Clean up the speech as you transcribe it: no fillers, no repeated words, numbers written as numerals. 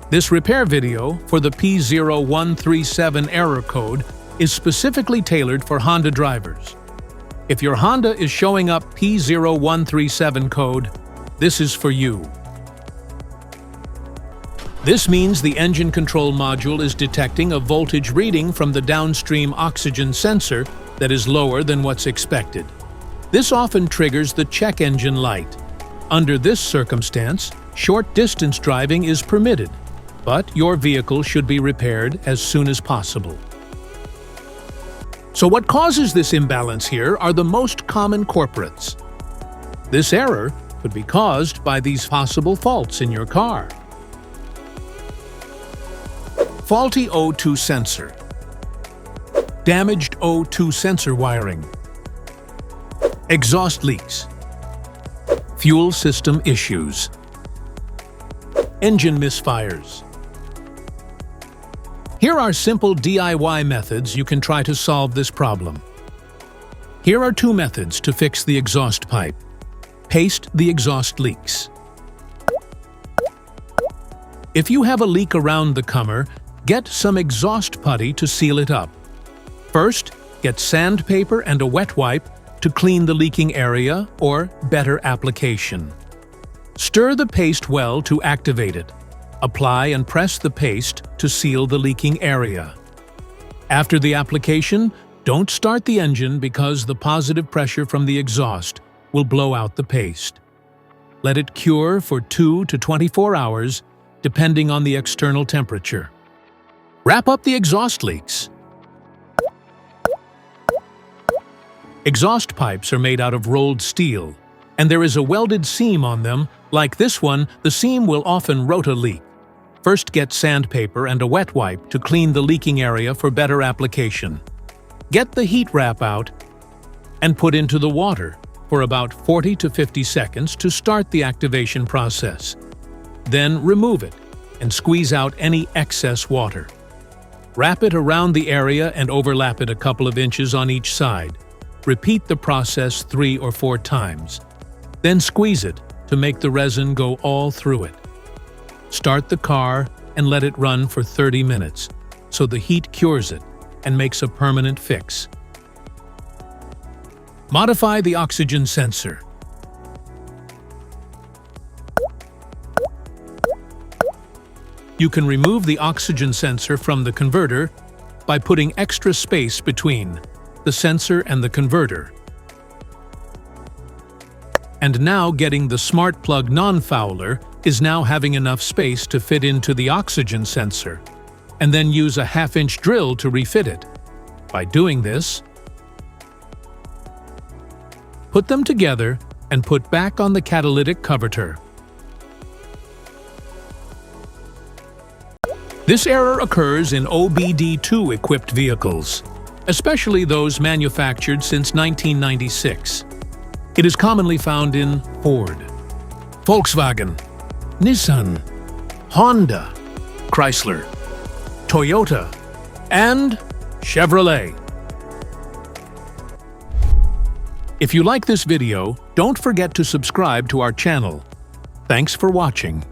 This repair video for the P0137 error code is specifically tailored for Honda drivers. If your Honda is showing up P0137 code, this is for you. This means the engine control module is detecting a voltage reading from the downstream oxygen sensor that is lower than what's expected. This often triggers the check engine light. Under this circumstance, short-distance driving is permitted, but your vehicle should be repaired as soon as possible. So what causes this imbalance here are the most common culprits. This error could be caused by these possible faults in your car. Faulty O2 sensor. Damaged O2 sensor wiring. Exhaust leaks. Fuel system issues. Engine misfires. Here are simple DIY methods you can try to solve this problem. Here are two methods to fix the exhaust pipe. Paste the exhaust leaks. If you have a leak around the comer, get some exhaust putty to seal it up. First, get sandpaper and a wet wipe to clean the leaking area or better application. Stir the paste well to activate it. Apply and press the paste to seal the leaking area. After the application, don't start the engine because the positive pressure from the exhaust will blow out the paste. Let it cure for 2 to 24 hours, depending on the external temperature. Wrap up the exhaust leaks. Exhaust pipes are made out of rolled steel, and there is a welded seam on them. Like this one, the seam will often rota leak. First, get sandpaper and a wet wipe to clean the leaking area for better application. Get the heat wrap out and put into the water for about 40 to 50 seconds to start the activation process. Then remove it and squeeze out any excess water. Wrap it around the area and overlap it a couple of inches on each side. Repeat the process 3 or 4 times. Then squeeze it to make the resin go all through it. Start the car and let it run for 30 minutes so the heat cures it and makes a permanent fix. Modify the oxygen sensor. You can remove the oxygen sensor from the converter by putting extra space between the sensor and the converter. And now getting the smart plug non-fouler is now having enough space to fit into the oxygen sensor, and then use a 1/2-inch drill to refit it. By doing this, put them together and put back on the catalytic converter. This error occurs in OBD2 equipped vehicles, especially those manufactured since 1996. It is commonly found in Ford, Volkswagen, Nissan, Honda, Chrysler, Toyota, and Chevrolet. If you like this video, don't forget to subscribe to our channel. Thanks for watching.